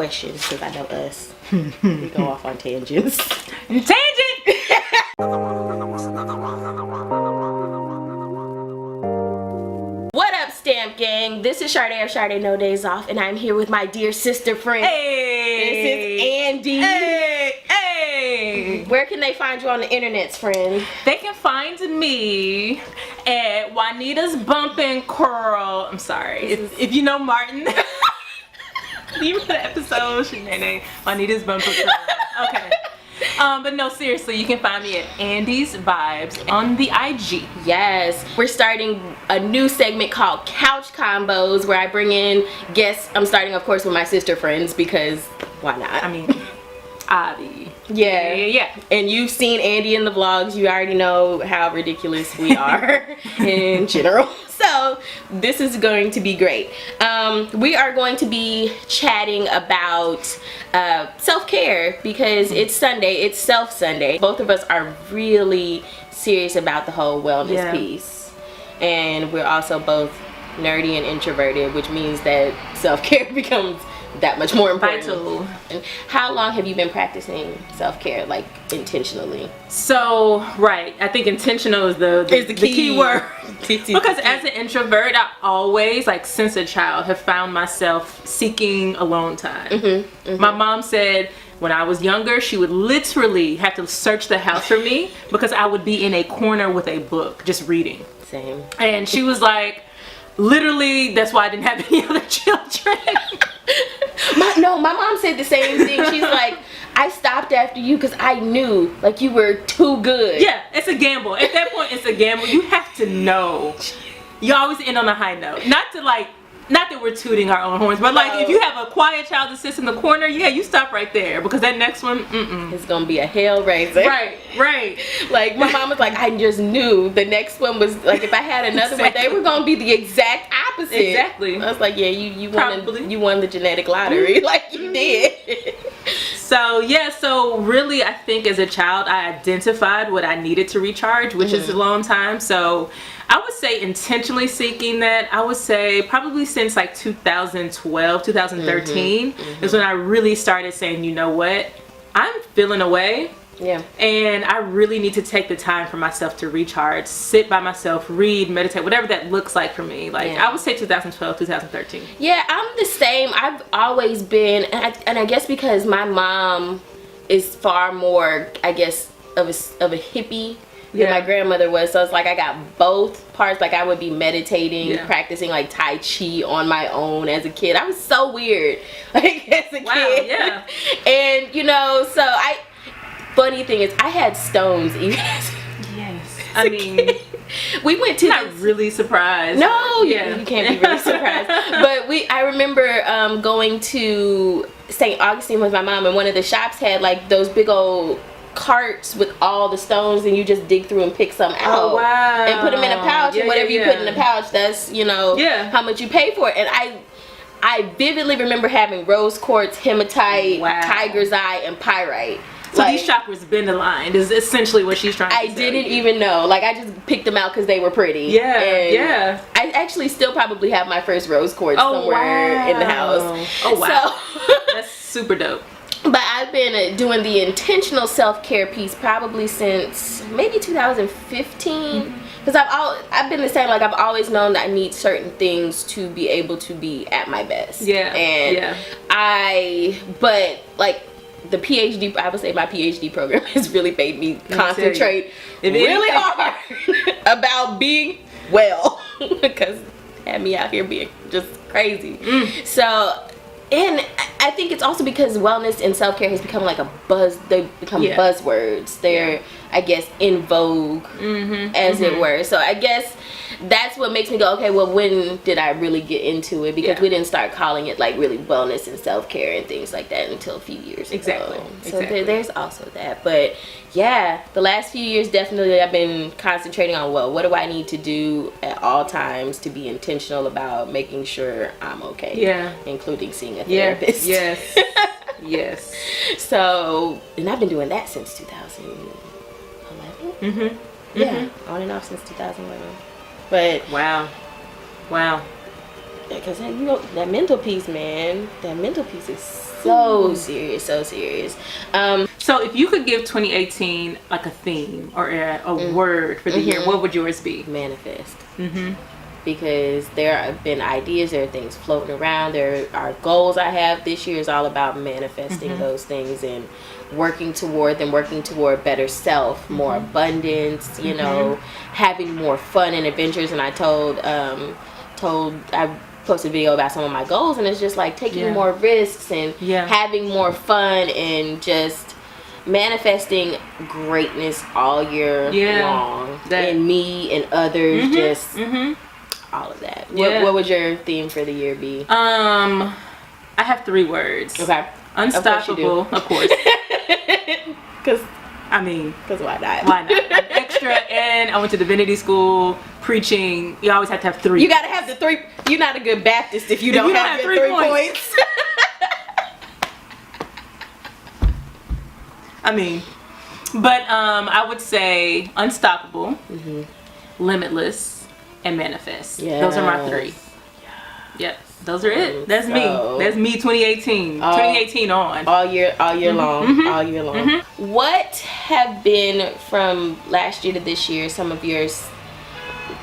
questions because I know us. We go off on tangents. Tangent! What up, Stamp Gang? This is Sade of Sade No Days Off, and I'm here with my dear sister friend. Hey! This is Andy. Hey! Hey! Where can they find you on the internets, friend? They can find me at Juanita's Bump and Curl. I'm sorry. If you know Martin. Do you remember the episode? Juanita's Bump and Curl. Okay. But no, seriously, you can find me at Andy's Vibes on the IG. Yes, we're starting a new segment called Couch Combos where I bring in guests. I'm starting, of course, with my sister friends because why not? I mean, Adi. Yeah. And you've seen Andy in the vlogs. You already know how ridiculous we are in general. So this is going to be great. We are going to be chatting about self-care because it's Sunday. It's Self Sunday. Both of us are really serious about the whole wellness piece. And we're also both nerdy and introverted, which means that self-care becomes that much more important. Vital. And how long have you been practicing self-care, like intentionally? So, right, I think intentional is the key word. Because as an introvert, I always, like since a child, have found myself seeking alone time. My mom said when I was younger, she would literally have to search the house for me because I would be in a corner with a book, just reading. Same. And she was like, literally, that's why I didn't have any other children. My mom said the same thing. She's like, I stopped after you because I knew like you were too good. Yeah, it's a gamble. At that point, it's a gamble. You have to know. You always end on a high note. Not that we're tooting our own horns, but like if you have a quiet child that sits in the corner, yeah, you stop right there because that next one, it's gonna be a hell raiser. Right. Like my mom was like, I just knew the next one was like if I had another one, they were gonna be the exact opposite. Exactly. I was like, yeah, you won the genetic lottery, like you did. So yeah, so really I think as a child I identified what I needed to recharge, which is alone time. So I would say intentionally seeking that, I would say probably since like 2012, 2013 is when I really started saying, you know what, I'm feeling away. Yeah. And I really need to take the time for myself to recharge, sit by myself, read, meditate, whatever that looks like for me. Like I would say 2012, 2013. Yeah, I'm the same. I've always been, and I guess because my mom is far more, I guess, of a hippie than my grandmother was. So it's like I got both parts. Like I would be meditating, practicing like Tai Chi on my own as a kid. I was so weird, like as a kid. Yeah. And you know, so funny thing is I had stones even as I mean, we went to not really surprised. No, you can't be really surprised. But I remember going to St. Augustine with my mom, and one of the shops had like those big old carts with all the stones, and you just dig through and pick some out. Oh, wow. And put them in a pouch, and whatever you put in the pouch, that's how much you pay for it. And I vividly remember having rose quartz, hematite, tiger's eye, and pyrite. So these chakras bend the line is essentially what she's trying to say. I didn't even know. Like I just picked them out because they were pretty. Yeah. I actually still probably have my first rose quartz somewhere in the house. Oh wow. So, that's super dope. But I've been doing the intentional self-care piece probably since maybe 2015. Because I've been the same. Like I've always known that I need certain things to be able to be at my best. Yeah. And but like the PhD, I would say my PhD program has really made me concentrate really hard about being well because it had me out here being just crazy. So, and I think it's also because wellness and self-care has become like a buzz. They become buzzwords. They're, I guess, in vogue, as it were. So I guess that's what makes me go, okay, well, when did I really get into it? Because we didn't start calling it like really wellness and self-care and things like that until a few years ago. So there's also that. But yeah, the last few years definitely I've been concentrating on, well, what do I need to do at all times to be intentional about making sure I'm okay? Yeah. Including seeing a therapist. Yes. Yes. So, and I've been doing that since 2011. Yeah, on and off since 2011. But wow. because you know that mental piece, man. That mental piece is so serious, so serious. So if you could give 2018 like a theme or a word for the year, what would yours be? Manifest. Because there have been ideas, there are things floating around, there are goals I have. This year is all about manifesting those things and working toward them, working toward better self, more abundance, you know, having more fun and adventures. And I I posted a video about some of my goals, and it's just like taking more risks and having more fun and just manifesting greatness all year long in me and others, just all of that. What would your theme for the year be? I have 3 words. Okay. Unstoppable, of course. Because why not? Why not? I'm extra, and I went to divinity school preaching. You always have to have 3. You gotta have the 3. You're not a good Baptist if you don't have your 3 points. But I would say unstoppable, limitless, and manifest. Those are my 3. Yep, those are it. That's me. That's me 2018. 2018 on. All year long. All year long. What have been from last year to this year some of your,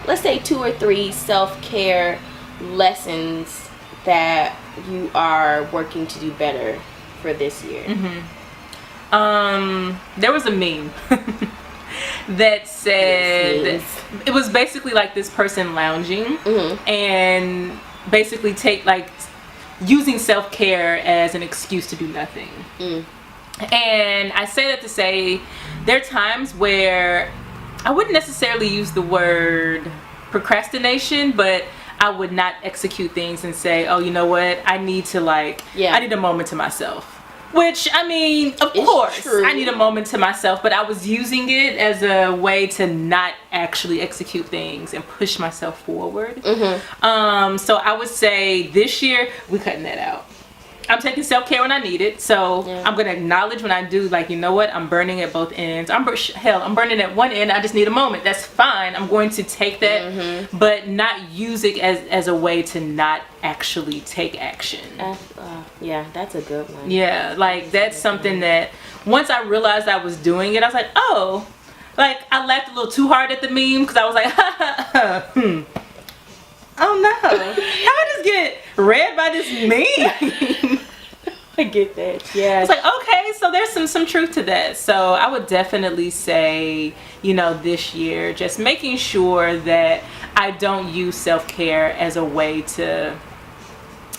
let's say 2 or 3 self-care lessons that you are working to do better for this year? There was a meme that said, it was basically like this person lounging and basically using self-care as an excuse to do nothing. And I say that to say there are times where I wouldn't necessarily use the word procrastination, but I would not execute things and say, oh, you know what, I need to I need a moment to myself. Which, of course, true. I need a moment to myself, but I was using it as a way to not actually execute things and push myself forward. So I would say this year, we're cutting that out. I'm taking self-care when I need it, so I'm going to acknowledge when I do, you know what, I'm burning at both ends. I'm burning at one end, I just need a moment. That's fine. I'm going to take that, but not use it as a way to not actually take action. That's a good one. Yeah, that's something that once I realized I was doing it, I was like, oh, I laughed a little too hard at the meme because I was like, oh no, how I just get read by this meme? I get that. Yeah. It's okay, so there's some truth to that. So I would definitely say, this year, just making sure that I don't use self-care as a way to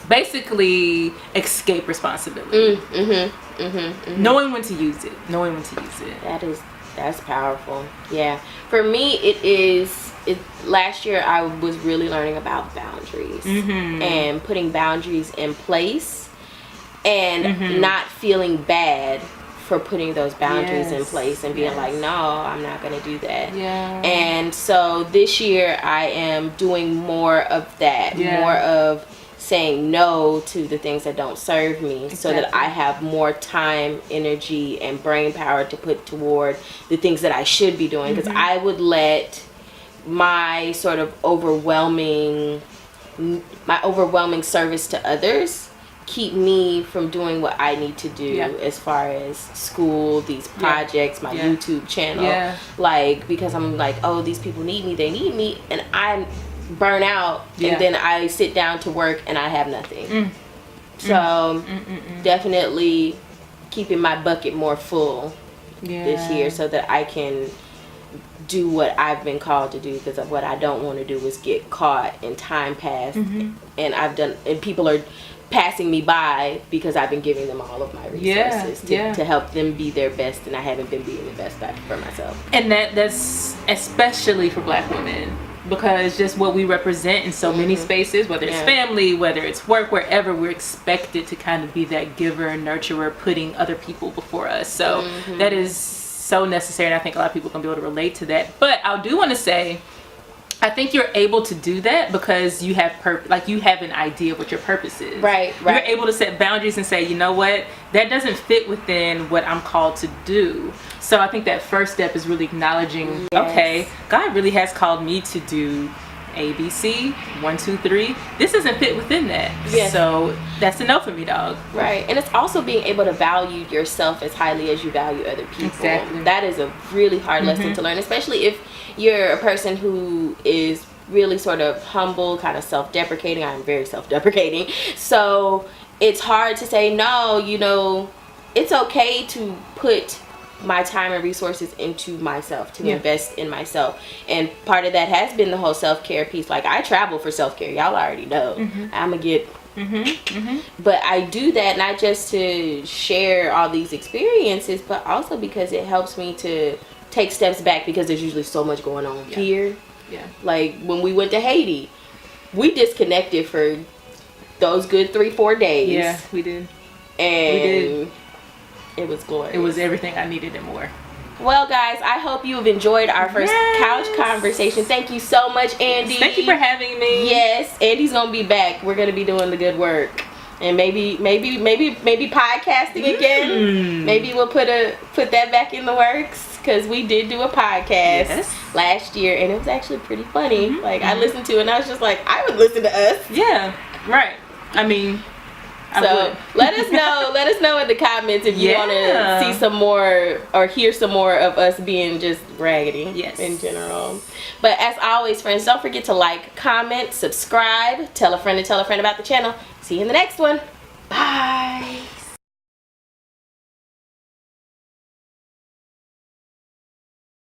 basically escape responsibility. Knowing when to use it. That's powerful. Yeah. For me, last year I was really learning about boundaries and putting boundaries in place and not feeling bad for putting those boundaries in place and being like, no, I'm not going to do that. And so this year I am doing more of that, more of saying no to the things that don't serve me, so that I have more time, energy, and brain power to put toward the things that I should be doing. Because I would let my sort of overwhelming service to others keep me from doing what I need to do as far as school, these projects, my YouTube channel. Because I'm like, oh, these people need me, they need me, and I burn out, and then I sit down to work and I have nothing. So definitely keeping my bucket more full this year so that I can do what I've been called to do, because what I don't want to do is get caught and time pass and people are passing me by because I've been giving them all of my resources to help them be their best, and I haven't been being the best for myself. And that's especially for Black women, because just what we represent in so many spaces, whether it's family, whether it's work, wherever, we're expected to kind of be that giver and nurturer, putting other people before us. So that is so necessary, and I think a lot of people can be able to relate to that. But I do want to say, I think you're able to do that because you have you have an idea of what your purpose is. Right. You're able to set boundaries and say, you know what, that doesn't fit within what I'm called to do. So I think that first step is really acknowledging, okay, God really has called me to do ABC, 1, 2, 3. This doesn't fit within that. Yeah. So that's a no for me, dog. Right. And it's also being able to value yourself as highly as you value other people. Exactly. That is a really hard lesson to learn, especially if you're a person who is really sort of humble, kind of self-deprecating. I'm very self-deprecating. So it's hard to say, no, you know, it's okay to put my time and resources into myself, to invest in myself. And part of that has been the whole self-care piece. Like, I travel for self-care. Y'all already know. I'm gonna get but I do that not just to share all these experiences, but also because it helps me to take steps back, because there's usually so much going on here. Like when we went to Haiti, we disconnected for those good 3-4 days. Yeah, we did. And we did. It was glorious. It was everything I needed and more. Well, guys, I hope you have enjoyed our first couch conversation. Thank you so much, Andy. Thank you for having me. Yes, Andy's gonna be back. We're gonna be doing the good work, and maybe podcasting again. Maybe we'll put that back in the works, because we did do a podcast last year, and it was actually pretty funny. Like I listened to it, and I was just like, I would listen to us. Yeah, right. I mean. So let us know in the comments if you want to see some more or hear some more of us being just raggedy in general. But as always, friends, don't forget to like, comment, subscribe, tell a friend about the channel. See you in the next one. Bye.